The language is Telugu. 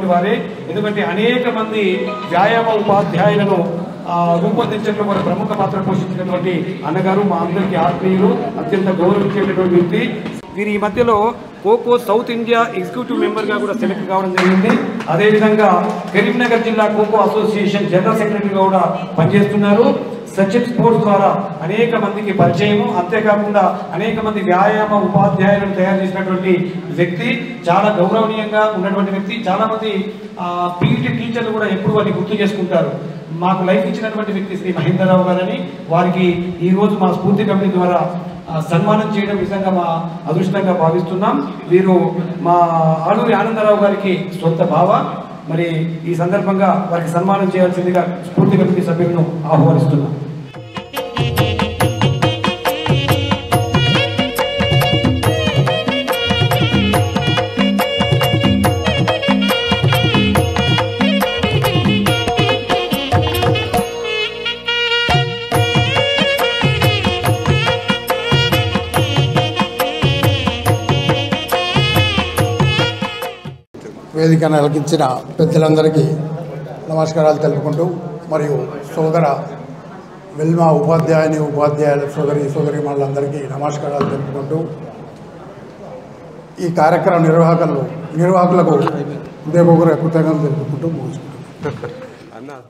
చేసినటువంటి వారే. ఎందుకంటే అనేక మంది వ్యాయామ ఉపాధ్యాయులను రూపొందించడంలో వారు ప్రముఖ పాత్ర పోషించినటువంటి అన్నగారు మా అందరికీ ఆత్మీయులు, అత్యంత గౌరవించేటటువంటి వ్యక్తి. వీరి ఈ మధ్యలో ఖోఖో సౌత్ ఇండియా ఎగ్జిక్యూటివ్ మెంబర్గా కూడా సెలెక్ట్ కావడం జరిగింది. అదేవిధంగా కరీంనగర్ జిల్లా ఖోఖో అసోసియేషన్ జనరల్ సెక్రటరీగా కూడా పనిచేస్తున్నారు. సచిన్ స్పోర్ట్స్ ద్వారా అనేక మందికి పరిచయము, అంతేకాకుండా అనేక మంది వ్యాయామ ఉపాధ్యాయులను తయారు చేసినటువంటి వ్యక్తి, చాలా గౌరవనీయంగా ఉన్నటువంటి వ్యక్తి. చాలామంది పీఈటీ టీచర్లు కూడా ఎప్పుడు వారిని గుర్తు చేసుకుంటారు. మాకు లైఫ్ ఇచ్చినటువంటి వ్యక్తి శ్రీ మహేందర్రావు గారని, వారికి ఈరోజు మా స్ఫూర్తి కమిటీ ద్వారా సన్మానం చేయడం నిజంగా మా అదృష్టంగా భావిస్తున్నాం. వీరు మా ఆలూరి ఆనందరావు గారికి సొంత బావ. మరి ఈ సందర్భంగా వారికి సన్మానం చేయాల్సిందిగా స్ఫూర్తి కమిటీ సభ్యులను ఆహ్వానిస్తున్నాం. వేదికను అలగించిన పెద్దలందరికీ నమస్కారాలు తెలుపుకుంటూ, మరియు సోదర వెల్మా ఉపాధ్యాయుల సోదరీమణులందరికీ నమస్కారాలు తెలుపుకుంటూ, ఈ కార్యక్రమ నిర్వాహకులకు హృదయపూర్వక కృతజ్ఞతలు తెలుపుకుంటూ ముగించుకుంటున్నాను.